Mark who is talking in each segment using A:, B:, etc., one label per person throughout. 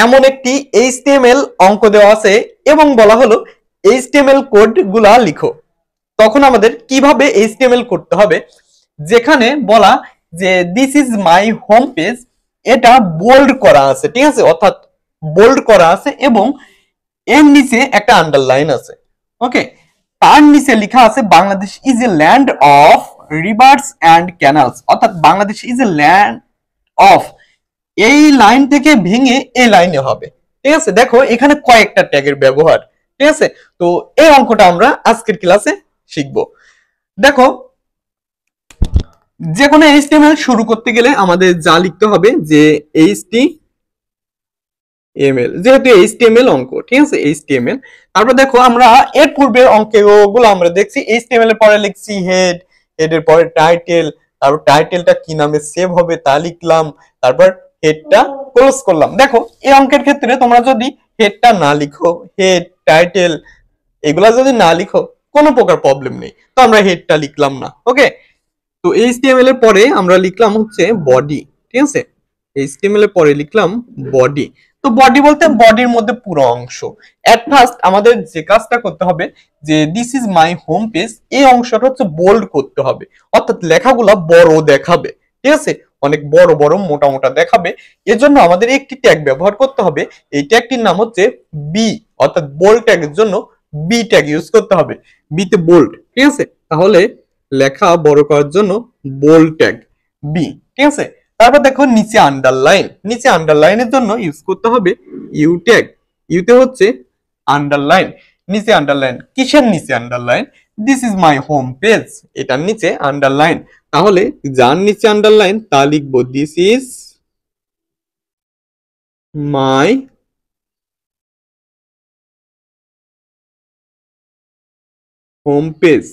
A: এমন একটি এইচটিএমএল অঙ্ক দেওয়া আছে এবং বলা হলো এইচটিএমএল কোড গুলা লিখো। তখন আমাদের কিভাবে এইচটিএমএল করতে হবে, যেখানে বলা যে this is my home page, এটা বোল্ড করা আছে, ঠিক আছে, অর্থাৎ বোল্ড করা আছে এবং এর নিচে একটা আন্ডারলাইন আছে। ওকে, তার নিচে লেখা আছে Bangladesh is a land of rivers and canals, অর্থাৎ Bangladesh is a land of, এই লাইন থেকে ভেঙে এই লাইনে হবে। ঠিক আছে, দেখো এখানে কয়েকটা ট্যাগের ব্যবহার। ঠিক আছে, তো এই অঙ্কটা আমরা আজকের ক্লাসে শিখবো। দেখো, যে কোনো এইচটিএমএল শুরু করতে গেলে আমাদের যা লিখতে হবে যে এইচটিএমএল, যেহেতু এইচটিএমএল অঙ্ক, ঠিক আছে, এইচটিএমএল। তারপর দেখো আমরা এর পূর্বের অঙ্কগুলো আমরা দেখছি, এইচটিএমএল এর পরে লিখছি হেড, হেডের পরে টাইটেল, তারপর টাইটেলটা কি নামে সেভ হবে তা লিখলাম, তারপর হেডটা ক্লোজ করলাম। দেখো এই অঙ্কের ক্ষেত্রে তোমরা যদি হেডটা না লিখো, হেড টাইটেল এগুলা যদি না লিখো কোনো প্রকার প্রবলেম নেই, তো আমরা হেডটা লিখলাম না। ওকে, তো এইচটিএমএল এর পরে আমরা লিখলাম হচ্ছে বডি। ঠিক আছে, এইচটিএমএল এর পরে লিখলাম বডি। তো বডি বলতে বডির মধ্যে পুরো অংশ। এট ফার্স্ট আমাদের যে কাজটা করতে হবে যে this is my home page, এই অংশটা হচ্ছে বোল্ড করতে হবে, অর্থাৎ লেখাগুলা বড় দেখাবে। ঠিক আছে, অনেক বড় বড় মোটা মোটা দেখাবে। এজন্য আমাদের একটি ট্যাগ ব্যবহার করতে হবে। এই ট্যাগটির নাম হচ্ছে বি, অর্থাৎ বোল্ড ট্যাগের জন্য বি ট্যাগ ইউজ করতে হবে, বিতে বোল্ড। ঠিক আছে, তাহলে লেখা বড় করার জন্য বোল্ড ট্যাগ বি। ঠিক আছে, তারপর দেখো নিচে আন্ডারলাইন, নিচে আন্ডারলাইনের জন্য ইউজ করতে হবে ইউ ট্যাগ। ইউতে হচ্ছে আন্ডারলাইন, নিচে আন্ডারলাইন। কিসের নিচে underline? This is my home page, এটার নিচে আন্ডারলাইন। তাহলে যার নিচে আন্ডারলাইন তা লিখবো this is my home page.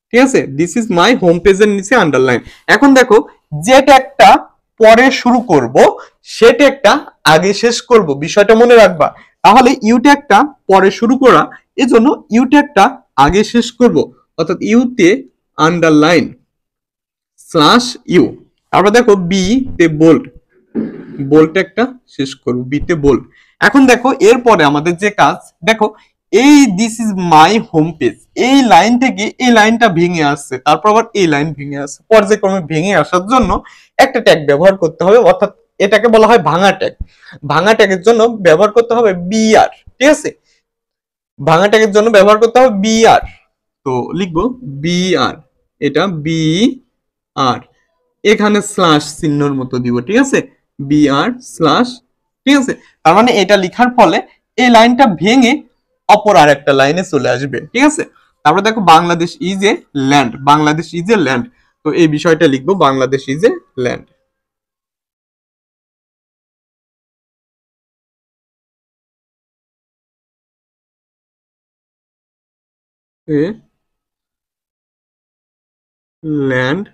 A: ঠিক আছে, দিস ইজ মাই হোম পেজের নিচে আন্ডারলাইন। এখন দেখো যে ট্যাগটা পরে শুরু করব সে ট্যাগটা আগে শেষ করব, বিষয়টা মনে রাখবা। তাহলে ইউ ট্যাগটা পরে শুরু করা, এজন্য ইউ ট্যাগটা আগে শেষ করব, অর্থাৎ ইউতে আন্ডারলাইন স্ল্যাশ ইউ। তারপর দেখো বি তে বোল্ড, বোল্ড ট্যাগটা শেষ করব, বি তে বোল্ড। এখন দেখো এরপরে আমাদের যে কাজ, দেখো এই this is my home page, এই লাইন থেকে এই লাইনটা ভেঙে আসছে, তারপর আবার এই লাইন ভেঙে আসছে, পর্যায়ক্রমে ভেঙে আসার জন্য একটা ট্যাগ ব্যবহার করতে হবে, অর্থাৎ এটাকে বলা হয় ভাঙা ট্যাগ। ভাঙা ট্যাগের জন্য ব্যবহার করতে হবে বিআর। ঠিক আছে, ভাঙা ট্যাগের জন্য ব্যবহার করতে হবে বিআর। তো লিখবো বিআর, এটা বি আর, এখানে স্ল্যাশ চিহ্নর মতো দিব। ঠিক আছে, বিআর স্ল্যাশ। ঠিক আছে, তার মানে এটা লেখার ফলে এই লাইনটা ভেঙে অপর আর একটা লাইনে চলে আসবে। ঠিক আছে, তারপরে দেখো Bangladesh is a land, Bangladesh is a land. তো এই বিষয়টা লিখবো Bangladesh is a land. A land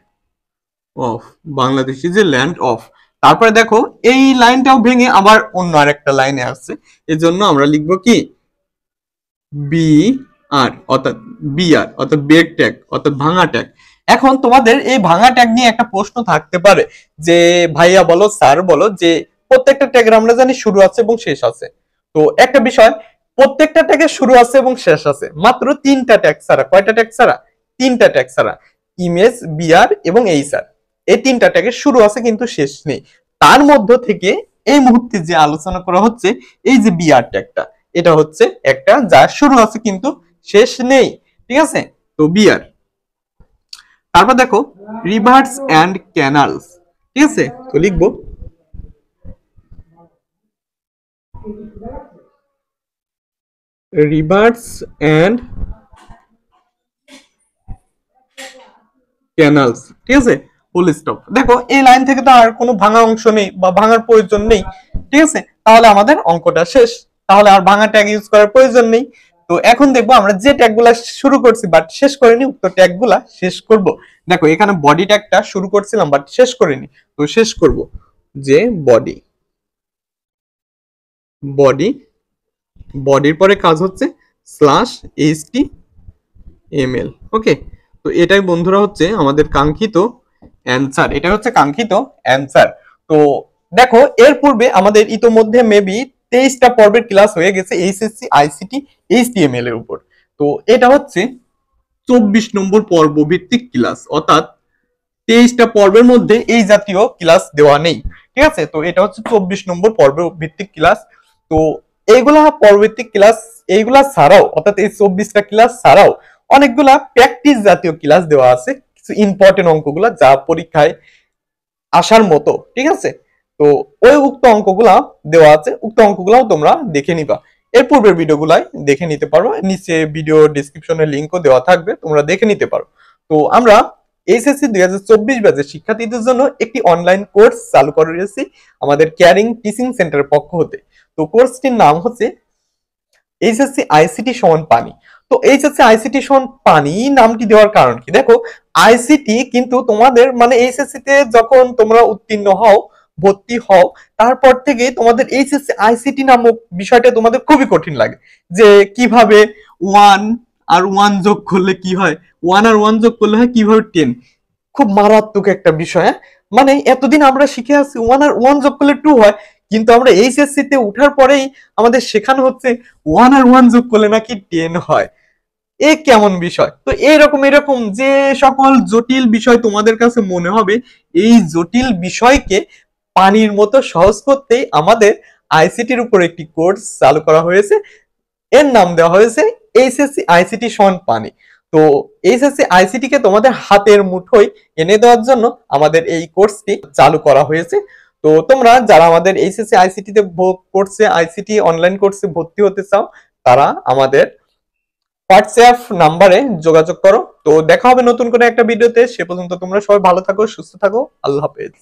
A: of, Bangladesh is a land of. তারপরে দেখো এই লাইনটাও ভেঙে আবার অন্য আরেকটা লাইনে আসছে, এজন্য আমরা লিখবো কি বি আর, অর্থাৎ বি আর, অর্থাৎ ব্রেক ট্যাগ, অর্থাৎ ভাঙা ট্যাগ। এখন তোমাদের এই ভাঙা ট্যাগ নিয়ে একটা প্রশ্ন থাকতে পারে যে ভাইয়া বলো, স্যার বলো, যে প্রত্যেকটা ট্যাগের আমরা জানি শুরু আছে এবং শেষ আছে। তো একটা বিষয়, প্রত্যেকটা ট্যাগের শুরু আছে এবং শেষ আছে, মাত্র তিনটা ট্যাগ ছাড়া। কয়টা ট্যাগ ছাড়া? তিনটা ট্যাগ ছাড়া, ইমেজ, বিআর এবং এইচআর। এই তিনটা ট্যাগের শুরু আছে কিন্তু শেষ নেই। তার মধ্য থেকে এই মুহূর্তে যে আলোচনা করা হচ্ছে এই যে বিআর ট্যাগটা, এটা হচ্ছে একটা যার শুরু আছে কিন্তু শেষ নেই। ঠিক আছে, তো বিআর। তারপর দেখো রিভার্স এন্ড ক্যানালস। ঠিক আছে, তো লিখবো রিভার্স এন্ড ক্যানালস। ঠিক আছে, ফুল স্টপ। দেখো এই লাইন থেকে তো আর কোনো ভাঙা অংশ নেই বা ভাঙার প্রয়োজন নেই। ঠিক আছে, তাহলে আমাদের অঙ্কটা শেষ, তাহলে আর ভাঙা ট্যাগ ইউজ করার প্রয়োজন নেই। তো এখন দেখবো আমরা যে ট্যাগগুলা শুরু করছি বাট শেষ করিনি, উক্ত ট্যাগগুলা শেষ করব। দেখো এখানে বডি ট্যাগটা শুরু করছিলাম বাট শেষ করিনি, তো শেষ করব যে বডি, বডি, বডির পরে কাজ হচ্ছে স্ল্যাশ এইচটিএমএল। ওকে, তো এটাই বন্ধুরা হচ্ছে আমাদের কাঙ্ক্ষিত অ্যান্সার, এটা হচ্ছে কাঙ্ক্ষিত অ্যান্সার। তো দেখো এর পূর্বে আমাদের ইতোমধ্যে মেবি 23টা পর্বের ক্লাস হয়ে গেছে এইচএসসি আইসিটি এইচটিএমএল এর উপর। তো এটা হচ্ছে 24 নম্বর পর্ব ভিত্তিক ক্লাস, অর্থাৎ 23টা পর্বের মধ্যে এই জাতীয় ক্লাস দেওয়া নেই। ঠিক আছে, তো এটা হচ্ছে 24 নম্বর পর্ব ভিত্তিক ক্লাস। তো এইগুলা পর্বভিত্তিক ক্লাস, এইগুলা ছাড়াও অর্থাৎ এই 24টা ক্লাস ছাড়াও অনেকগুলা প্র্যাকটিস জাতীয় ক্লাস দেওয়া আছে, কিছু ইম্পর্টেন্ট অঙ্কগুলা যা পরীক্ষায় আসার মতো। ঠিক আছে, তো ওই উক্ত অঙ্কগুলা দেওয়া আছে, উক্ত অঙ্কগুলাও তোমরা দেখে নিবা। এর পূর্বের ভিডিওগুলাই দেখে নিতে পারো, নিচে ভিডিও ডেসক্রিপশনে লিংকও দেওয়া থাকবে, তোমরা দেখে নিতে পারো। তো আমরা এইচএসসি 2024 ব্যাচের শিক্ষার্থীদের জন্য একটি অনলাইন কোর্স চালু করে রয়েছি আমাদের কেয়ারিং টিচিং সেন্টারের পক্ষ হতে। তো কোর্সটির নাম হচ্ছে এইচএসসি আইসিটি সমান পানি। তো এইচএসসি আইসিটি সমান পানি নামটি দেওয়ার কারণ কি, দেখো আইসিটি কিন্তু তোমাদের মানে এইচএসসি তে যখন তোমরা উত্তীর্ণ হও, ভর্তি হও, তারপর থেকে তোমাদের এইচএসসি আইসিটি নামক বিষয়টা তোমাদের খুবই কঠিন লাগে, যে কিভাবে ওয়ান আর ওয়ান যোগ করলে কি হয়, ওয়ান আর ওয়ান যোগ করলে হয় কিভাবে 10। খুব মারাত্মক একটা বিষয়, হ্যাঁ? মানে এতদিন আমরা শিখে আসছি ওয়ান আর ওয়ান যোগ করলে 2 হয়, কিন্তু আমরা এইচএসসি তে উঠার পরেই আমাদের শেখানো হচ্ছে ওয়ান আর ওয়ান যোগ করলে নাকি 10 হয়। এ কেমন বিষয়? তো এরকম যে সকল জটিল বিষয় তোমাদের কাছে মনে হবে, এই জটিল বিষয়কে পানির মতো সহজ করতেই আমাদের আইসিটির উপর একটি কোর্স চালু করা হয়েছে। এর নাম দেওয়া হয়েছে এইচএসসি আইসিটি সমান পানি। তো এইচএসসি আইসিটি কে তোমাদের হাতের মুঠোয় এনে দেওয়ার জন্য আমাদের এই কোর্সটি চালু করা হয়েছে। তো তোমরা যারা আমাদের এইচএসসি আইসিটি তে কোর্সে আইসিটি অনলাইন কোর্সে ভর্তি হতে চাও, তারা আমাদের হোয়াটসঅ্যাপ নাম্বারে যোগাযোগ করো। তো দেখা হবে নতুন করে একটা ভিডিওতে, সে পর্যন্ত তোমরা সবাই ভালো থাকো, সুস্থ থাকো, আল্লাহ হাফেজ।